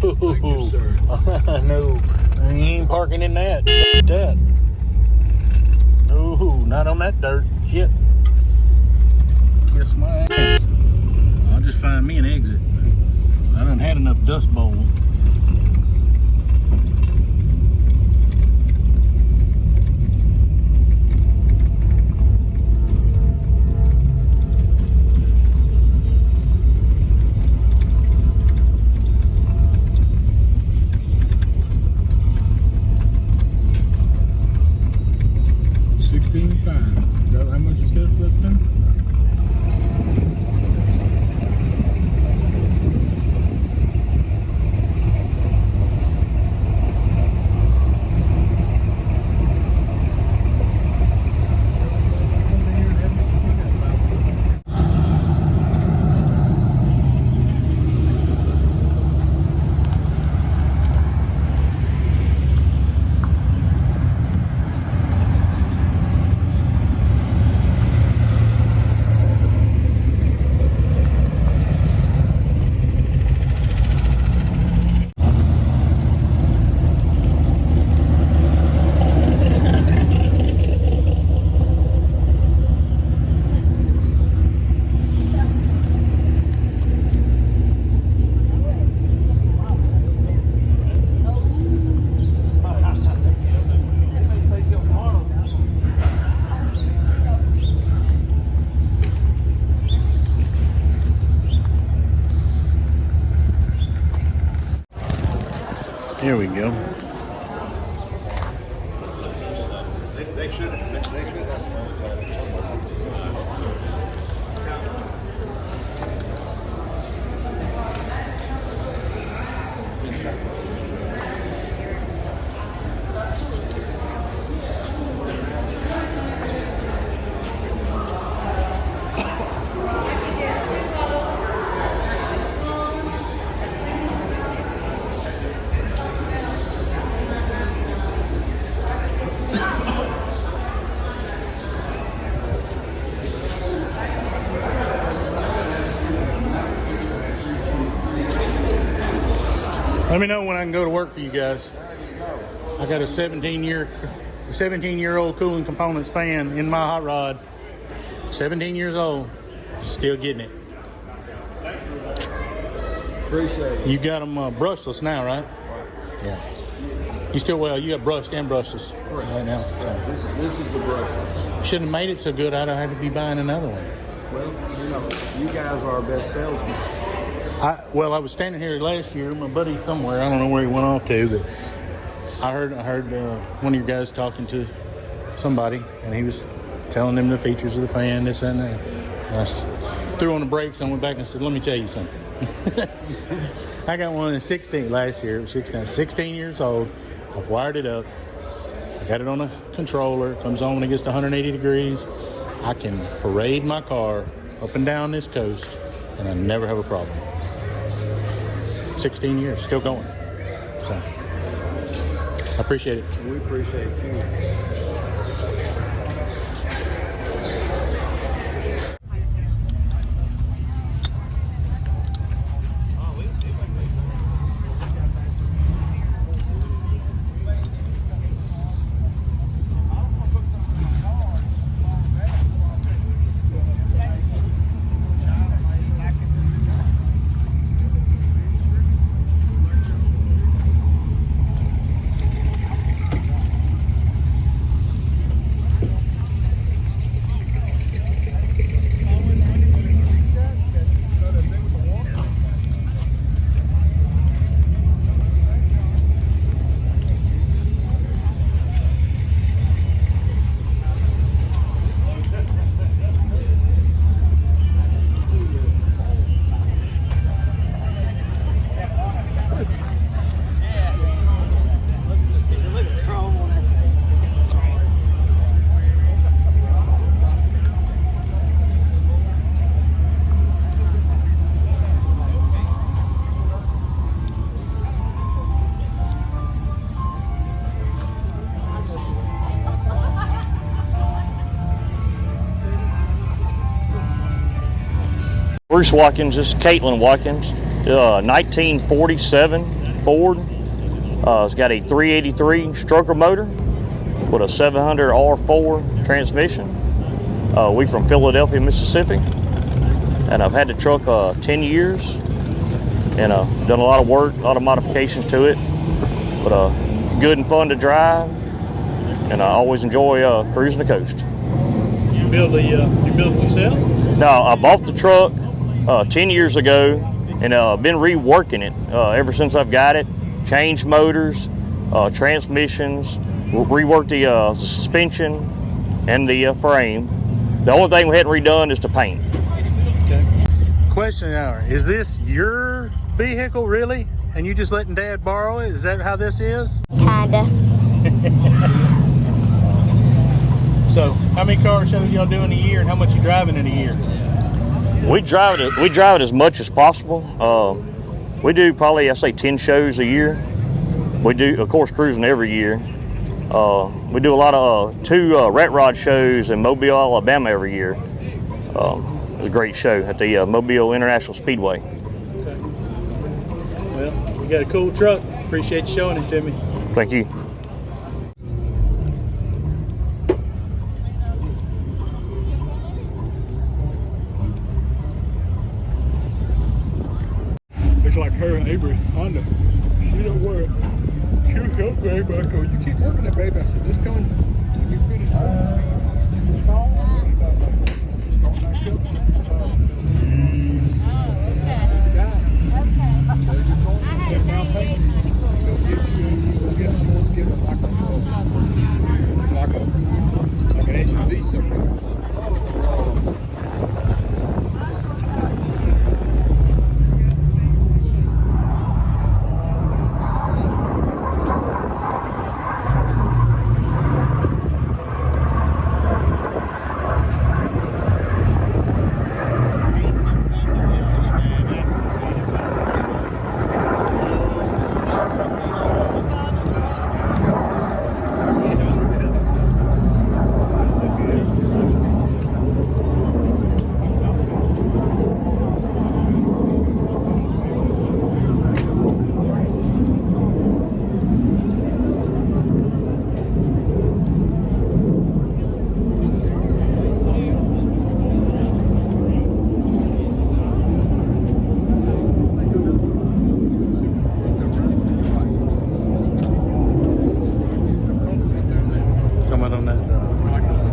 Thank you, sir. No, you ain't parking in that. That. No, not on that dirt. Shit. Kiss my ass. I'll just find me an exit. I done had enough dust bowl. $16.5. Is that how much you said for that thing? Here we go. They should. Let me know when I can go to work for you guys. I got a 17-year-old cooling components fan in my hot rod. 17 years old, still getting it. Appreciate it. You got them brushless now, right? Yeah. You you got brushed and brushless right now. So. This is the brushless. Shouldn't have made it so good. I'd have had to be buying another one. Well, you guys are our best salesmen. I was standing here last year. My buddy somewhere, I don't know where he went off to, but I heard one of your guys talking to somebody, and he was telling them the features of the fan, this and that. And I threw on the brakes and went back and said, "Let me tell you something." I got one in 16 last year. It was 16 years old. I've wired it up. I got it on a controller. It comes on when it gets to 180 degrees. I can parade my car up and down this coast, and I never have a problem. 16 years, still going. So, I appreciate it. We appreciate you. Bruce Watkins, this is Caitlin Watkins, 1947 Ford. It's got a 383 stroker motor with a 700 R4 transmission. We from Philadelphia, Mississippi, and I've had the truck 10 years, and done a lot of work, a lot of modifications to it, but good and fun to drive, and I always enjoy cruising the coast. You build it yourself? No, I bought the truck 10 years ago, and been reworking it ever since I've got it. Changed motors, transmissions, reworked the suspension and the frame. The only thing we hadn't redone is the paint. Okay. Question hour. Is this your vehicle, really? And you just letting Dad borrow it? Is that how this is? Kinda. So, how many car shows y'all do in a year, and how much you driving in a year? We drive it as much as possible. We do probably, I say, 10 shows a year. We do, of course, cruising every year. We do a lot of 2 rat rod shows in Mobile, Alabama every year. It's a great show at the Mobile International Speedway. Okay. Well, you got a cool truck. Appreciate you showing it to me. Thank you. It's like her and Avery Honda. She don't work. She was so great, but I go, you keep working it, baby. I said, just come when you finish. Start back up. So you just go get my paint. Go get you and you go get them. Let's give it like an SUV something.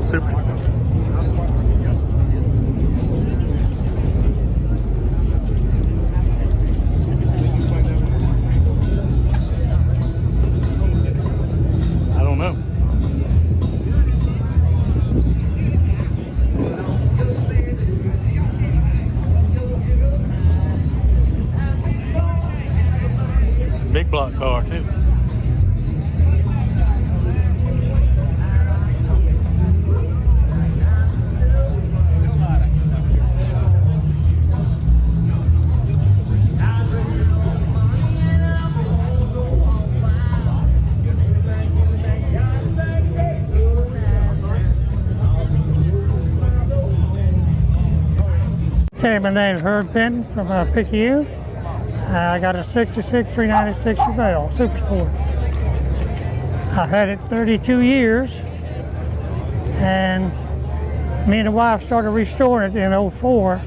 Super. I don't know. Big block car too. Okay, my name is Herb Penton from Picayune. I got a 66 396 Chevelle Super Sport. I've had it 32 years, and me and the wife started restoring it in '04,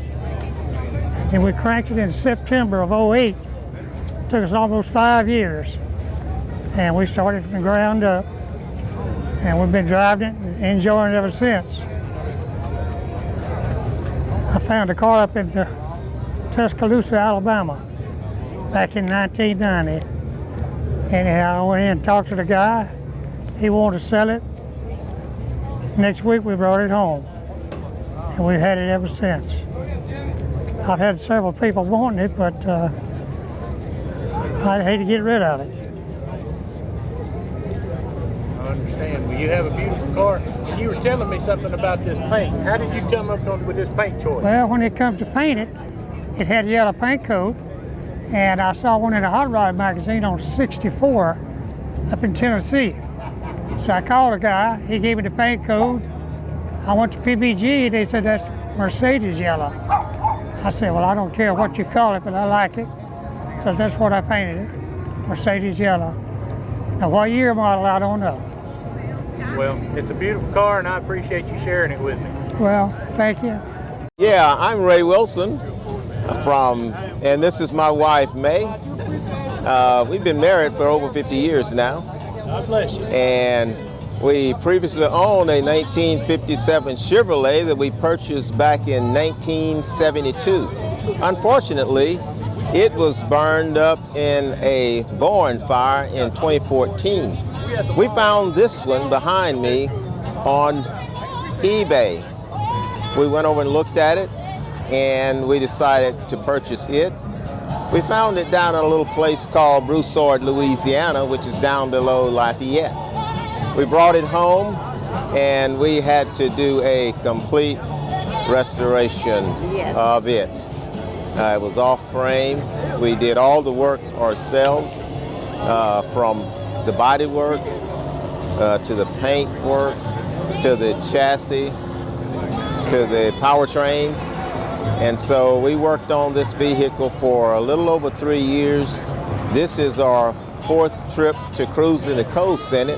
and we cranked it in September of '08. Took us almost 5 years, and we started from the ground up, and we've been driving it and enjoying it ever since. I found a car up in Tuscaloosa, Alabama, back in 1990. Anyhow, I went in and talked to the guy. He wanted to sell it. Next week, we brought it home, and we've had it ever since. I've had several people wanting it, but I'd hate to get rid of it. I understand. Well, you have a beautiful car, and you were telling me something about this paint. How did you come up with this paint choice? Well, when it comes to paint it, it had a yellow paint coat, and I saw one in a hot rod magazine on a 64 up in Tennessee. So I called a guy, he gave me the paint code. I went to PBG, they said that's Mercedes yellow. I said, well, I don't care what you call it, but I like it. So that's what I painted it. Mercedes yellow. Now, what year model, I don't know. Well, it's a beautiful car, and I appreciate you sharing it with me. Well, thank you. Yeah, I'm Ray Wilson and this is my wife, May. We've been married for over 50 years now. God bless you. And we previously owned a 1957 Chevrolet that we purchased back in 1972. Unfortunately, it was burned up in a barn fire in 2014. We found this one behind me on eBay. We went over and looked at it, and we decided to purchase it. We found it down at a little place called Broussard, Louisiana, which is down below Lafayette. We brought it home, and we had to do a complete restoration of it. It was off frame. We did all the work ourselves, from the body work to the paint work, to the chassis, to the powertrain. And so we worked on this vehicle for a little over 3 years. This is our 4th trip to Crusin to Crusin,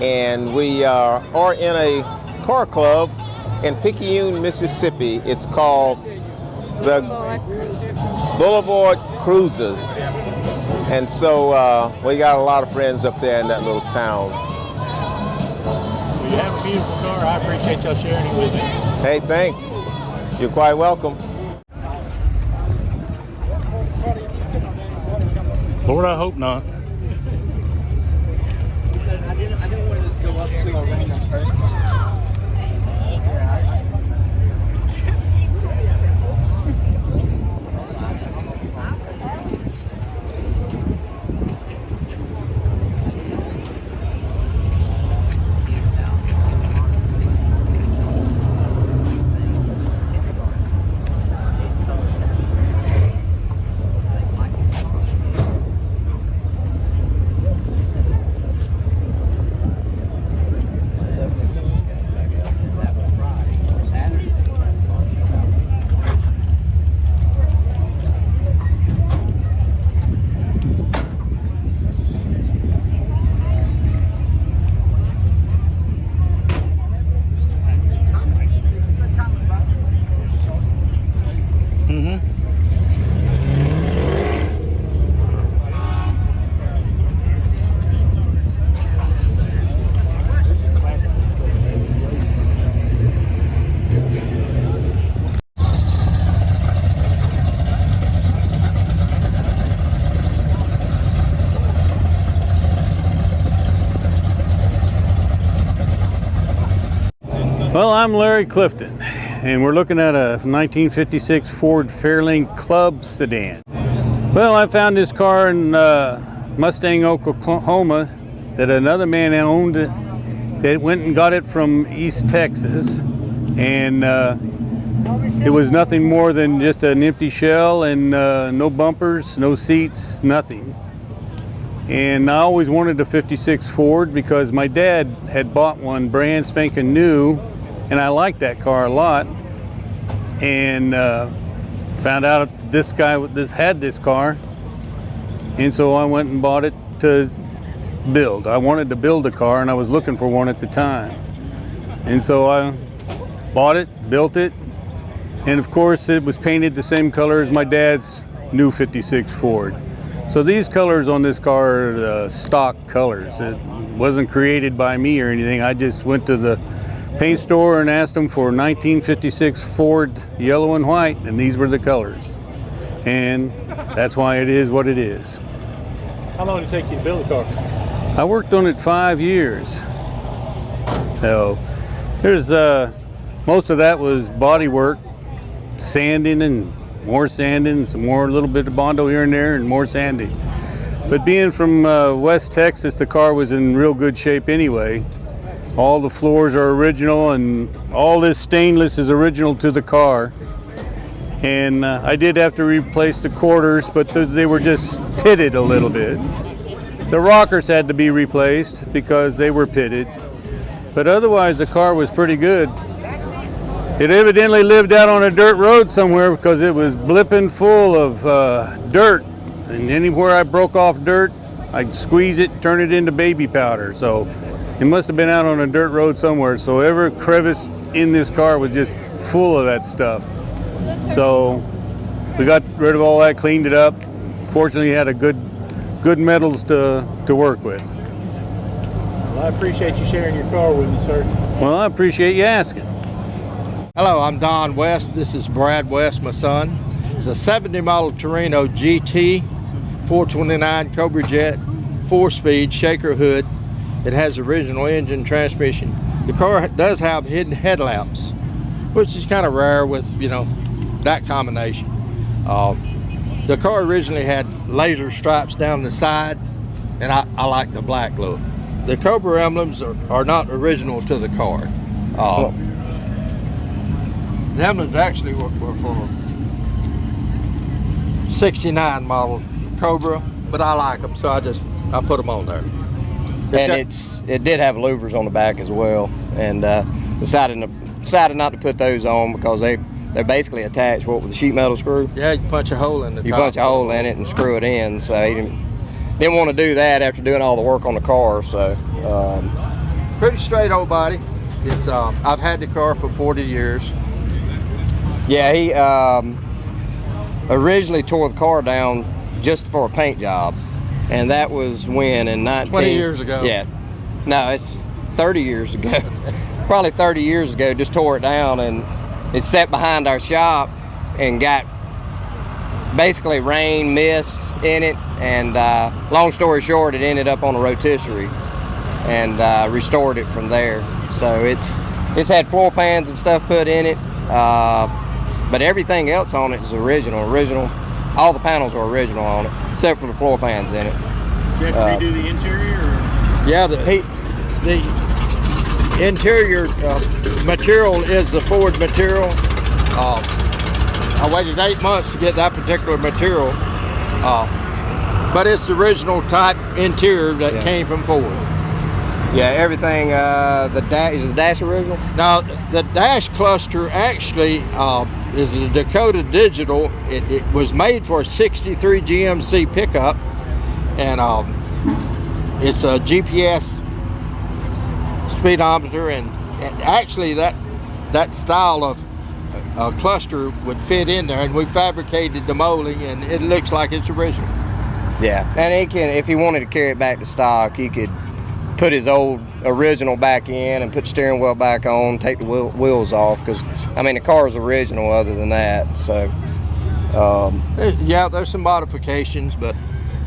and we are in a car club in Picayune, Mississippi. It's called the Boulevard Cruisers. And so we got a lot of friends up there in that little town. Well, you have a beautiful car. I appreciate y'all sharing it with me. Hey, thanks. You're quite welcome. Lord, I hope not. I didn't want to just go up to a random person. Well, I'm Larry Clifton, and we're looking at a 1956 Ford Fairlane Club sedan. Well, I found this car in Mustang, Oklahoma, that another man owned. That went and got it from East Texas, and it was nothing more than just an empty shell and no bumpers, no seats, nothing. And I always wanted a 56 Ford because my dad had bought one brand spanking new, and I liked that car a lot. And found out this guy had this car, and so I went and bought it to build. I wanted to build a car, and I was looking for one at the time. And so I bought it, built it, and of course it was painted the same color as my dad's new 56 Ford. So these colors on this car are stock colors. It wasn't created by me or anything. I just went to the paint store and asked them for 1956 Ford yellow and white, and these were the colors. And that's why it is what it is. How long did it take you to build a car? I worked on it 5 years. So there's most of that was body work, sanding and more sanding, some more little bit of Bondo here and there, and more sanding. But being from West Texas, the car was in real good shape anyway. All the floors are original, and all this stainless is original to the car. And I did have to replace the quarters, but they were just pitted a little bit. The rockers had to be replaced because they were pitted. But otherwise, the car was pretty good. It evidently lived out on a dirt road somewhere because it was blipping full of dirt. And anywhere I broke off dirt, I'd squeeze it, turn it into baby powder. So it must have been out on a dirt road somewhere. So every crevice in this car was just full of that stuff. So we got rid of all that, cleaned it up. Fortunately, had a good metals to work with. Well, I appreciate you sharing your car with me, sir. Well, I appreciate you asking. Hello, I'm Don West. This is Brad West, my son. It's a 70 model Torino GT, 429 Cobra Jet, 4-speed shaker hood. It has original engine transmission. The car does have hidden headlamps, which is kind of rare with, you know, that combination. The car originally had laser stripes down the side, and I like the black look. The Cobra emblems are not original to the car. The emblems actually were for 69 model Cobra, but I like them, so I put them on there. It did have louvers on the back as well, and decided not to put those on because they're basically attached with a sheet metal screw. Yeah, you punch a hole in the top. You punch a hole in it and screw it in. So he didn't want to do that after doing all the work on the car. So Pretty straight old body. It's I've had the car for 40 years. yeah, he originally tore the car down just for a paint job, and that was when in 20 years ago. Yeah, no, it's 30 years ago. Probably 30 years ago, just tore it down, and it sat behind our shop and got basically rain, mist in it, and long story short, it ended up on a rotisserie, and restored it from there. So it's had floor pans and stuff put in it, but everything else on it is original. All the panels are original on it, except for the floor pans in it. Did you have to redo the interior? Or? Yeah, the interior material is the Ford material. I waited 8 months to get that particular material, but it's the original type interior that came from Ford. Yeah, everything. Is the dash original? Now, the dash cluster actually is a Dakota Digital. It was made for a 63 GMC pickup, and it's a GPS speedometer, and actually that style of cluster would fit in there, and we fabricated the molding, and it looks like it's original. Yeah, and he can, if he wanted to carry it back to stock, he could put his old original back in and put the steering wheel back on, take the wheels off, because I mean the car is original other than that. So yeah, there's some modifications, but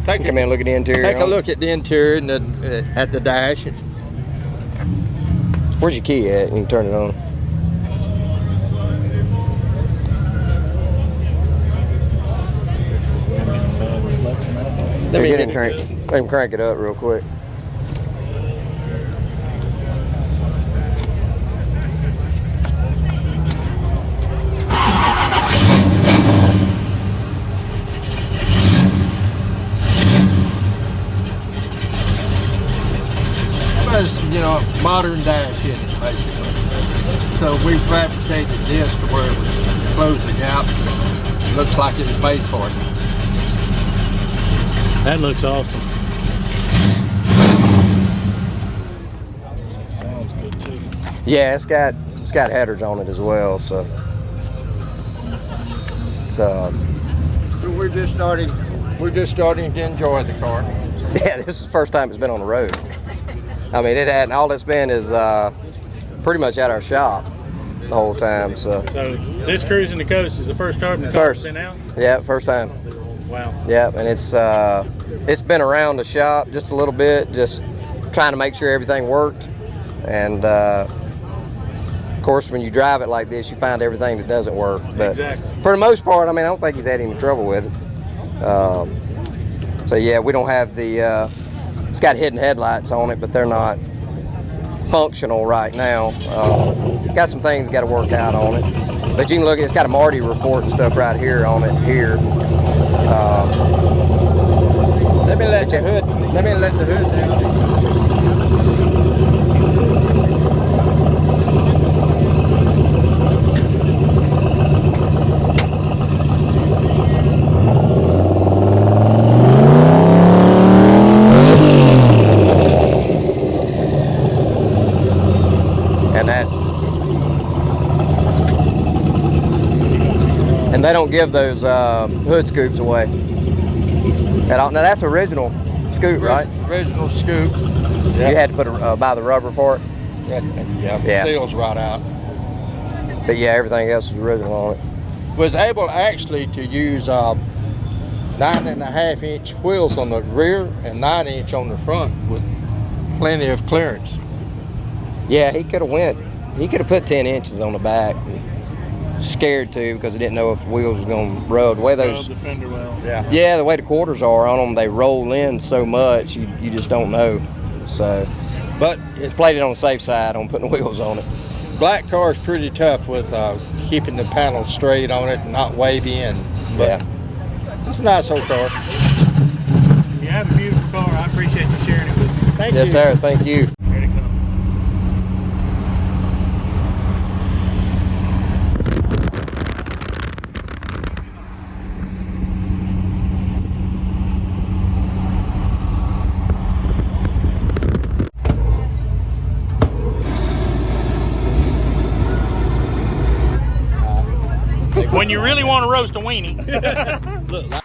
come in and look at the interior. Take a look at the interior and then at the dash. Where's your key at? You can turn it on. Let him crank it up real quick. You know, modern dash in it, basically. So we fabricated this to where it would close the gap. It looks like it was made for it. That looks awesome. Sounds good too. Yeah, it's got headers on it as well. So We're just starting to enjoy the car. yeah, this is the first time it's been on the road. I mean, it hadn't. All it's been is pretty much at our shop the whole time. So this Cruising the Coast is the first time the car's been out? Yeah, first time. Wow. Yeah, and it's been around the shop just a little bit, just trying to make sure everything worked. And of course, when you drive it like this, you find everything that doesn't work. But exactly. For the most part, I mean, I don't think he's had any trouble with it. So yeah, we don't have the. It's got hidden headlights on it, but they're not functional right now. Got some things got to work out on it. But you can look at it's got a Marty report and stuff right here on it here. Let me let the hood down. They don't give those hood scoops away at all. Now that's original scoop, right? Original scoop. Yep. You had to put buy the rubber for it. Yeah. Seals right out. But yeah, everything else is original on it. Was able actually to use 9.5-inch wheels on the rear and 9-inch on the front with plenty of clearance. Yeah, he could have put 10 inches on the back. Scared to because he didn't know if the wheels was going to rub. The way those, The fender well. yeah, the way the quarters are on them, they roll in so much you just don't know. So, But it's played it on the safe side on putting the wheels on it. black car is pretty tough with keeping the panels straight on it and not wavy in. But it's a nice old car. You have a beautiful car. I appreciate you sharing it with me. Thank you. Yes, sir. Thank you. Here it comes. When you really want to roast a weenie.